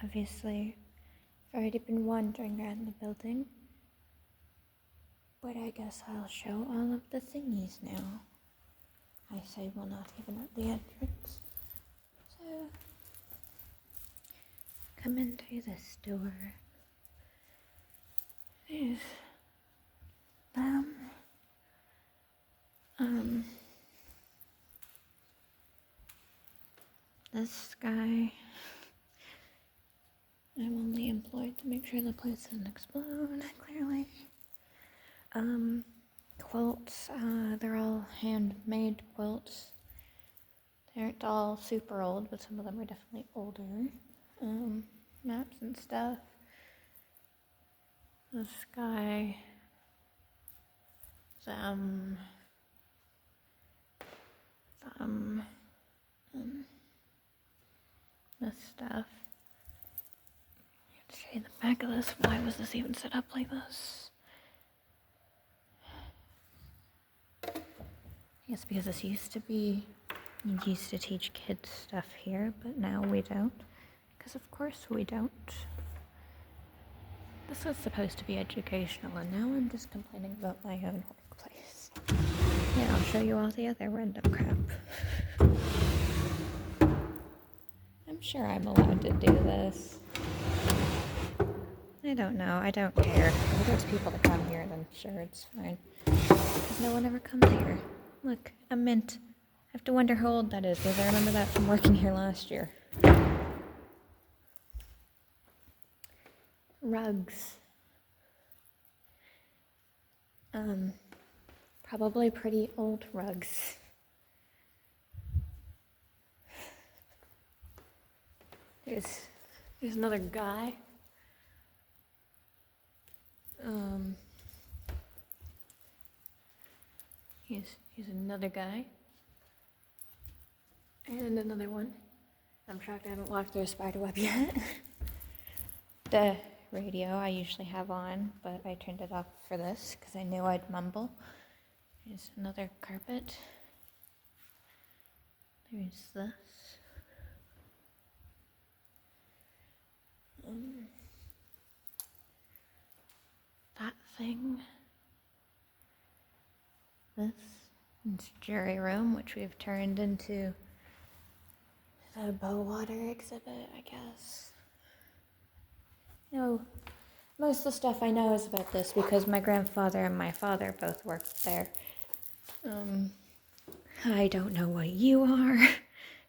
Obviously, I've already been wandering around the building, but I guess I'll show all of the thingies now. I say we're not even at the entrance. So, come into this door. There's them. This guy. I'm only employed to make sure the place doesn't explode, clearly. Quilts, they're all handmade quilts. They aren't all super old, but some of them are definitely older. Maps and stuff. This guy, this stuff. Let's show you the back of this. Why was this even set up like this? I guess because this used to be, you used to teach kids stuff here, but now we don't. Because of course we don't. This was supposed to be educational, and now I'm just complaining about my own workplace. Yeah, I'll show you all the other random crap. I'm sure I'm allowed to do this. I don't know. I don't care. If there's people that come here, then sure, it's fine. Because no one ever comes here. Look, a mint. I have to wonder how old that is, because I remember that from working here last year. Rugs. Probably pretty old rugs. There's another guy. He's another guy. And another one. I'm shocked I haven't walked through a spider web yet. The radio I usually have on, but I turned it off for this because I knew I'd mumble. There's another carpet. There's this. That thing. This. It's jury room, which we've turned into the Bowater exhibit, I guess. You know, most of the stuff I know is about this because my grandfather and my father both worked there. I don't know what you are.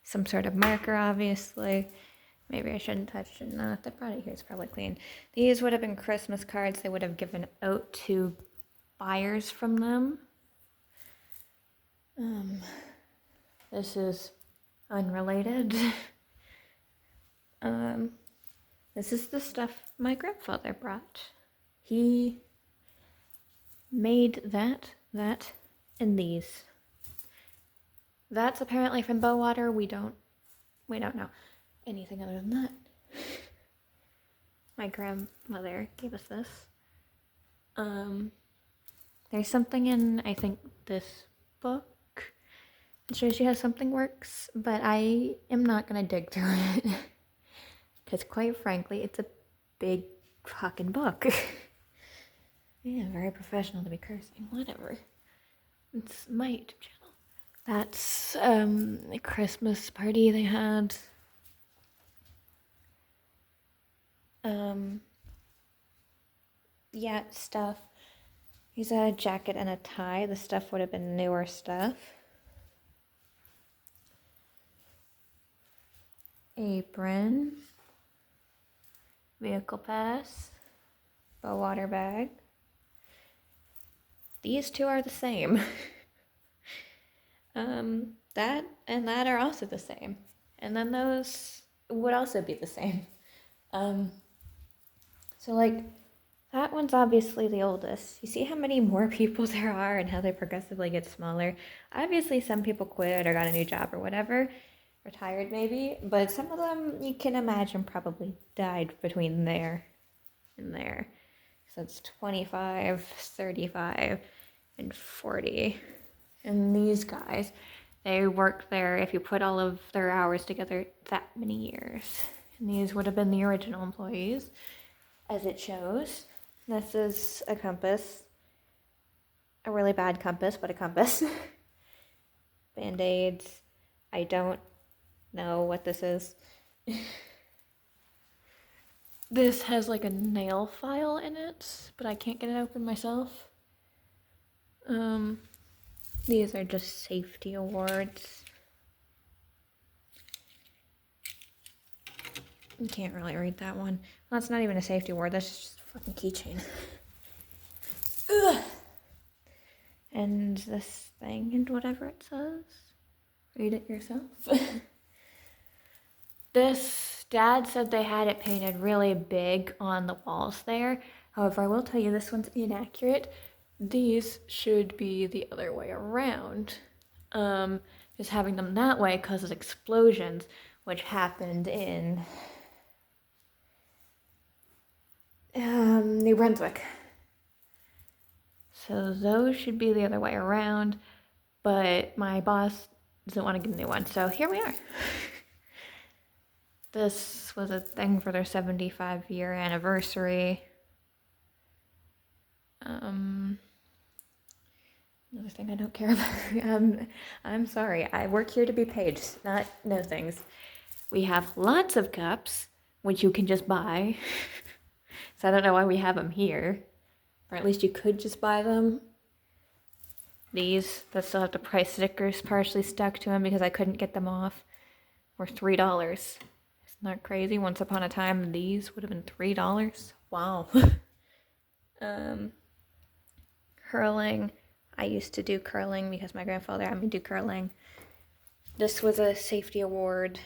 Some sort of marker, obviously. Maybe I shouldn't touch it. No, the product here is probably clean. These would have been Christmas cards they would have given out to buyers from them. This is unrelated. This is the stuff my grandfather brought. He made that, and these. That's apparently from Bowater. We don't know anything other than that. My grandmother gave us this. There's something in, I think, this book that shows you how something works, but I am not gonna dig through it. Because quite frankly, it's a big fucking book. Yeah, very professional to be cursing. Whatever. It's my YouTube channel. That's a Christmas party they had. Yeah, stuff. Here's a jacket and a tie. The stuff would have been newer stuff. Apron. Vehicle pass. Bowater bag. These two are the same. That and that are also the same. And then those would also be the same. So like, that one's obviously the oldest. You see how many more people there are and how they progressively get smaller? Obviously some people quit or got a new job or whatever. Retired maybe. But some of them, you can imagine, probably died between there and there. So it's 25, 35, and 40. And these guys, they worked there, if you put all of their hours together, that many years. And these would have been the original employees, as it shows. This is a compass. A really bad compass, but a compass. Band-aids. I don't know what this is. This has like a nail file in it, but I can't get it open myself. These are just safety awards. You can't really read that one. Well, that's not even a safety award, that's just a fucking keychain. Ugh. And this thing and whatever it says. Read it yourself. This, Dad said they had it painted really big on the walls there. However, I will tell you this one's inaccurate. These should be the other way around. Just having them that way causes explosions, which happened in New Brunswick. So those should be the other way around, but my boss doesn't want to give me one, so here we are. This was a thing for their 75-year anniversary. Another thing I don't care about. I'm sorry, I work here to be paid, not know things. We have lots of cups, which you can just buy. So I don't know why we have them here. Or at least you could just buy them. These, that still have the price stickers partially stuck to them because I couldn't get them off, were $3. Isn't that crazy? Once upon a time, these would have been $3. Wow. Curling. I used to do curling because my grandfather had me do curling. This was a safety award.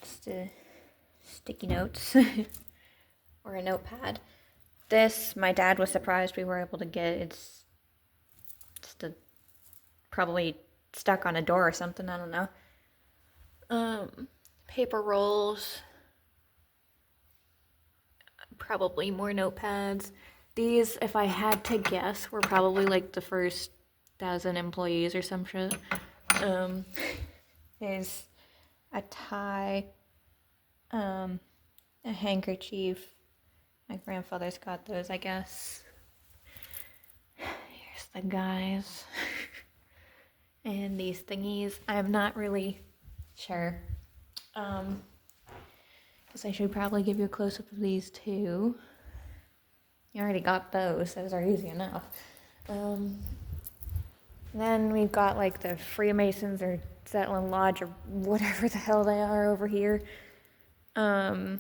Just sticky notes or a notepad. This, my dad was surprised we were able to get. It's just probably stuck on a door or something, I don't know. Paper rolls. Probably more notepads. These, if I had to guess, were probably like the first 1,000 employees or some shit. There's a tie, a handkerchief. My grandfather's got those, I guess. Here's the guys. And these thingies. I'm not really sure. Guess I should probably give you a close-up of these too. You already got those. Those are easy enough. Then we've got like the Freemasons or Zetland Lodge or whatever the hell they are over here. A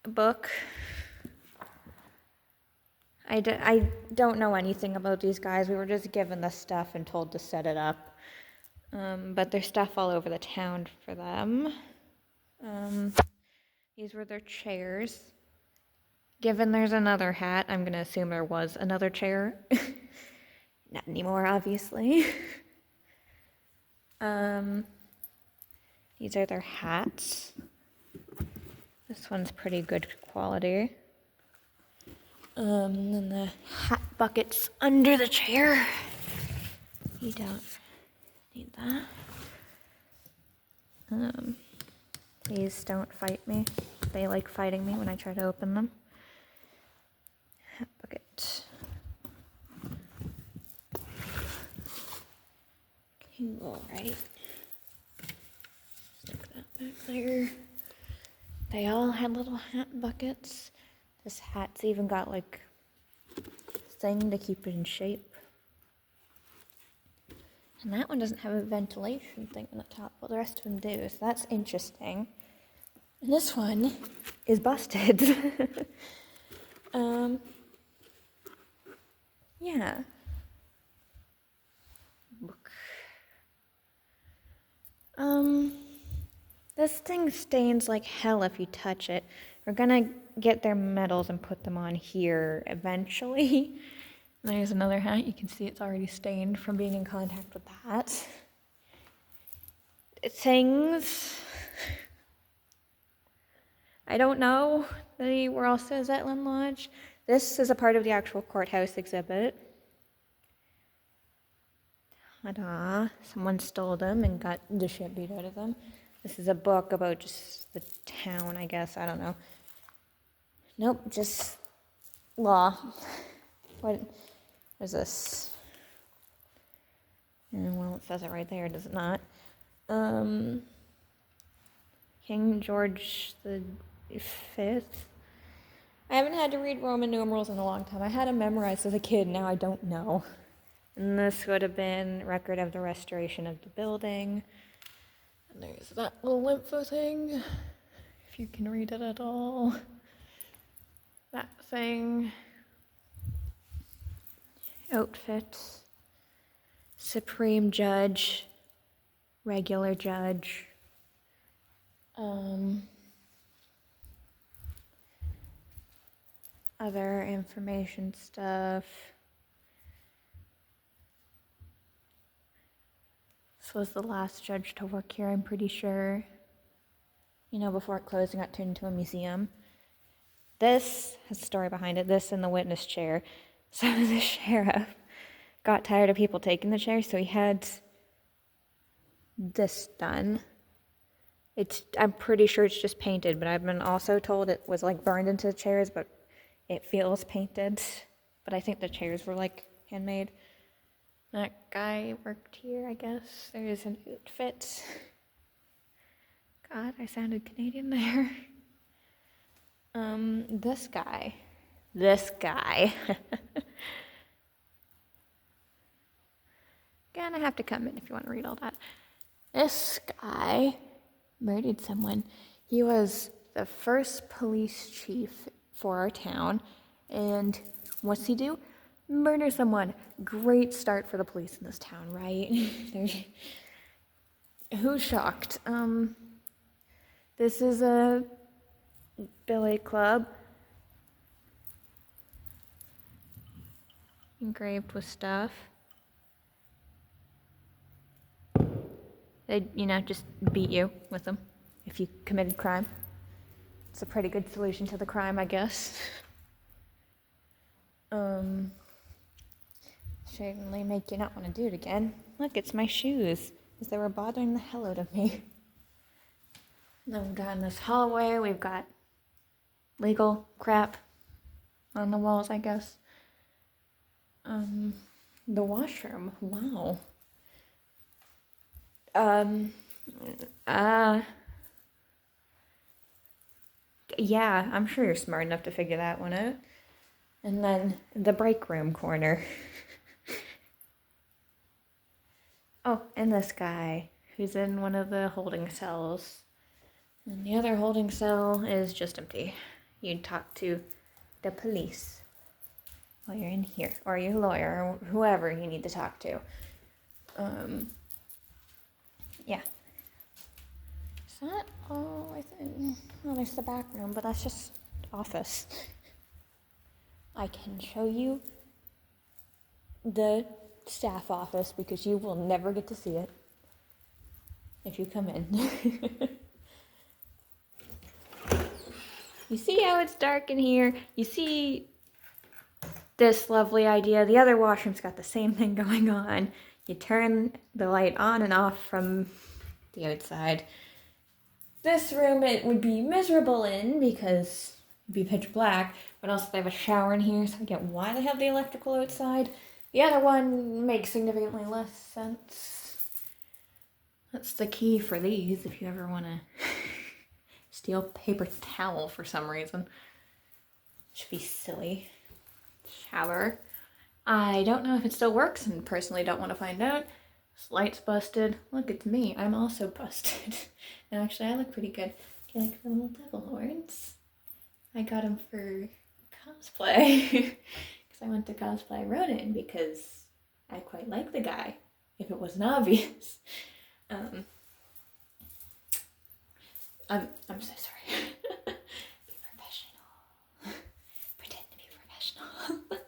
book. I don't know anything about these guys. We were just given the stuff and told to set it up. But there's stuff all over the town for them. These were their chairs. Given there's another hat, I'm going to assume there was another chair. Not anymore, obviously. These are their hats. This one's pretty good quality. And the hat buckets under the chair. You don't need that. These don't fight me. They like fighting me when I try to open them. Hat bucket. All right. Stick that back there. They all had little hat buckets. This hat's even got like a thing to keep it in shape. And that one doesn't have a ventilation thing on the top. Well, the rest of them do, so that's interesting. And this one is busted. Yeah. Book. This thing stains like hell if you touch it. We're gonna get their medals and put them on here eventually. There's another hat. You can see it's already stained from being in contact with that. Things. I don't know. They were also at Zetland Lodge. This is a part of the actual courthouse exhibit. Ta-da. Someone stole them and got the shit beat out of them. This is a book about just the town, I guess. I don't know. Nope, just law. What is this? Well, it says it right there, does it not? King George the Fifth. I haven't had to read Roman numerals in a long time. I had them memorized as a kid, now I don't know. And this would have been record of the restoration of the building. And there's that little lympho thing, if you can read it at all. That thing. Outfits. Supreme Judge. Regular Judge. Other information stuff. This was the last judge to work here, I'm pretty sure. You know, before it closed and got turned into a museum. This has a story behind it. This in the witness chair. So the sheriff got tired of people taking the chair, so he had this done. I'm pretty sure it's just painted, but I've been also told it was like burned into the chairs, but it feels painted. But I think the chairs were like handmade. That guy worked here, I guess. There's an outfit. God, I sounded Canadian there. This guy. Gonna have to come in if you want to read all that. This guy murdered someone. He was the first police chief for our town, and what's he do? Murder someone. Great start for the police in this town, right? Who's shocked? This is a billy club. Engraved with stuff. They'd, just beat you with them if you committed crime. It's a pretty good solution to the crime, I guess. Certainly make you not want to do it again. Look, it's my shoes, because they were bothering the hell out of me. Then we've got in this hallway, we've got legal crap on the walls, I guess. The washroom, wow. Yeah, I'm sure you're smart enough to figure that one out. And then the break room corner. Oh, and this guy, who's in one of the holding cells. And the other holding cell is just empty. You'd talk to the police while you're in here, or your lawyer, or whoever you need to talk to. Yeah. Is that all I think? Well, there's the back room, but that's just office. I can show you the staff office because you will never get to see it if you come in. You see how it's dark in here? You see this lovely idea? The other washroom's got the same thing going on. You turn the light on and off from the outside. This room it would be miserable in because it'd be pitch black, but also they have a shower in here, so I get why they have the electrical outside. The other one makes significantly less sense. That's the key for these if you ever want to steal paper towel for some reason. Should be silly. Shower. I don't know if it still works and personally don't want to find out. This light's busted. Look, it's me. I'm also busted. And actually, I look pretty good. Do you like the little devil horns? I got them for cosplay. Because I went to cosplay Ronin because I quite like the guy, if it wasn't obvious. I'm so sorry. Be professional. Pretend to be professional.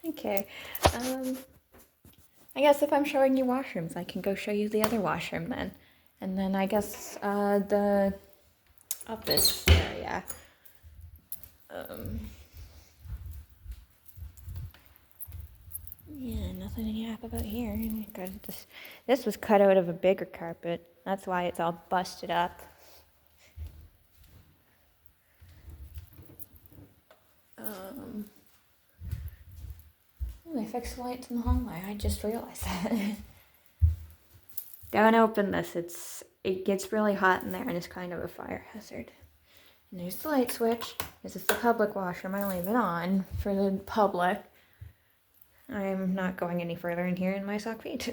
Okay. I guess if I'm showing you washrooms, I can go show you the other washroom then. And then I guess the office area. Yeah, nothing to yap about here. This was cut out of a bigger carpet. That's why it's all busted up. They fixed the lights in the hallway. I just realized that. Don't open this. It gets really hot in there and it's kind of a fire hazard. And there's the light switch. This is the public washroom. I leave it on for the public. I'm not going any further in here in my sock feet.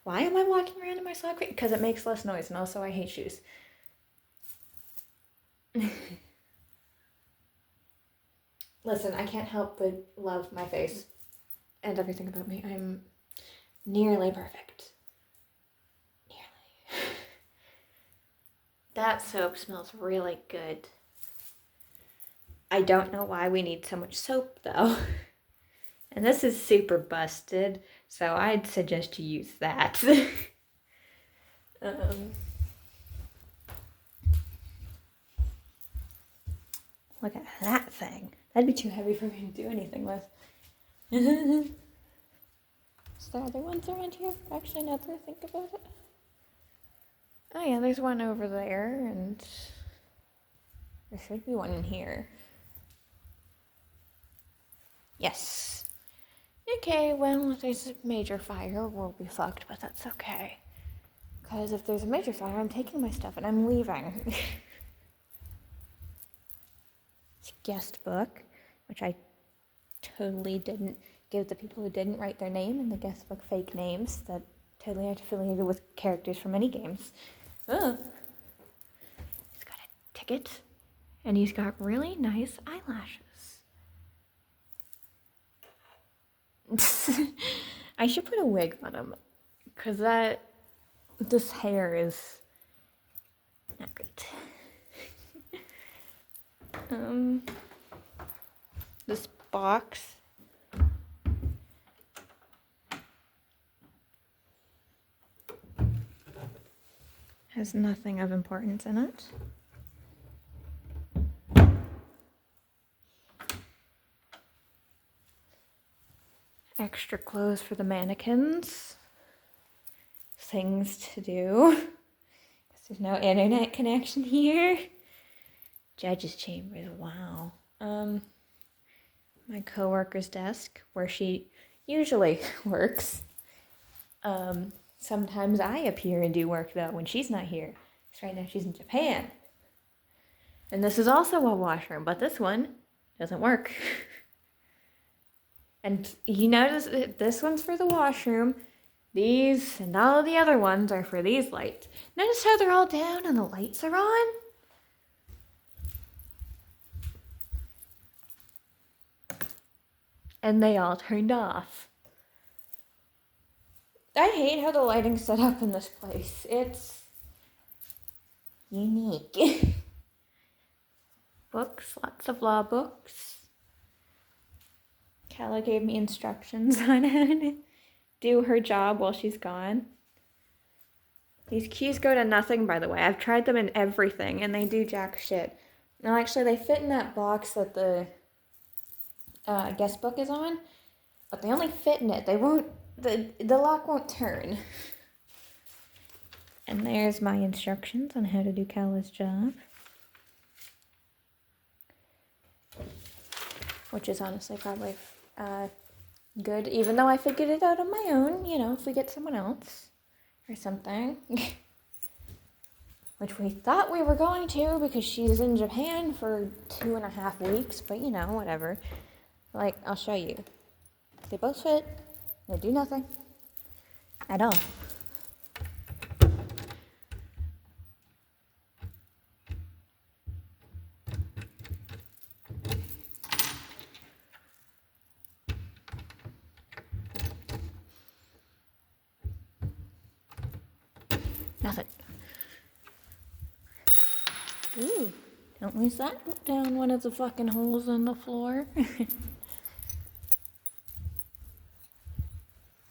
Why am I walking around in my sock feet? Because it makes less noise, and also I hate shoes. Listen, I can't help but love my face and everything about me. I'm nearly perfect. Nearly. That soap smells really good. I don't know why we need so much soap, though. And this is super busted, so I'd suggest you use that. Look at that thing. That'd be too heavy for me to do anything with. Is there other ones around here? Actually, now that I think about it. Oh yeah, there's one over there, and there should be one in here. Yes. Okay, well, if there's a major fire, we'll be fucked, but that's okay. Because if there's a major fire, I'm taking my stuff and I'm leaving. It's a guest book, which I totally didn't give the people who didn't write their name in the guest book fake names that totally aren't affiliated with characters from any games. Oh. He's got a ticket, and he's got really nice eyelashes. I should put a wig on him, because this hair is not great. This box has nothing of importance in it. Extra clothes for the mannequins. Things to do. Because there's no internet connection here. Judge's chambers, wow. My coworker's desk, where she usually works. Sometimes I appear and do work, though, when she's not here. Because right now she's in Japan. And this is also a washroom, but this one doesn't work. And you notice this one's for the washroom. These and all of the other ones are for these lights. Notice how they're all down and the lights are on? And they all turned off. I hate how the lighting's set up in this place. It's unique. Books, lots of law books. Kala gave me instructions on how to do her job while she's gone. These keys go to nothing, by the way. I've tried them in everything, and they do jack shit. No, actually, they fit in that box that the guest book is on, but they only fit in it. They won't. The lock won't turn. And there's my instructions on how to do Kala's job. Which is honestly probably good, even though I figured it out on my own, you know, if we get someone else or something. Which we thought we were going to because she's in Japan for 2.5 weeks, but you know, whatever. Like, I'll show you. They both fit. They do nothing at all. Nothing. Ooh, don't lose that down one of the fucking holes in the floor.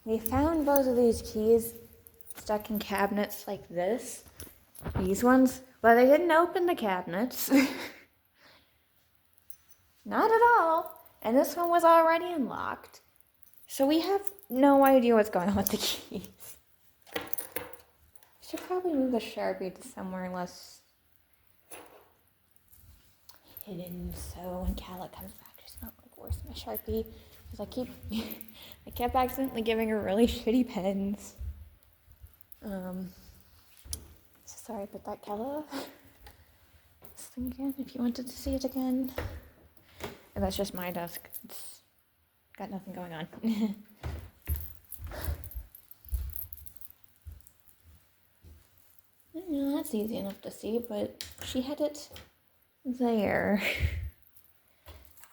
We found both of these keys stuck in cabinets like this. These ones, but they didn't open the cabinets. Not at all. And this one was already unlocked. So we have no idea what's going on with the keys. Should probably move the Sharpie to somewhere less hidden, so when Calla comes back, she's not like, where's my Sharpie? Because I kept accidentally giving her really shitty pens. So sorry about that, Calla. This thing again, if you wanted to see it again. And that's just my desk. It's got nothing going on. That's easy enough to see, but she had it there.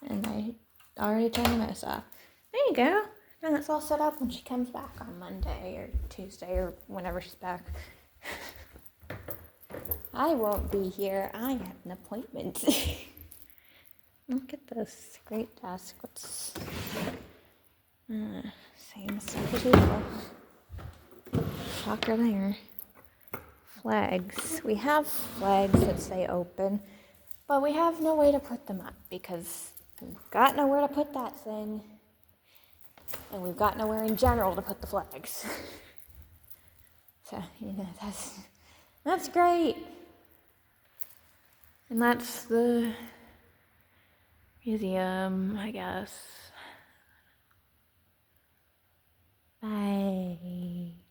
And I already turned the mouse off. There you go. And that's all set up when she comes back on Monday or Tuesday or whenever she's back. I won't be here. I have an appointment. Look at this great desk. What's same stuff as usual. Shocker there. Flags. We have flags that say open, but we have no way to put them up because we've got nowhere to put that thing. And we've got nowhere in general to put the flags. So, that's great. And that's the museum, I guess. Bye.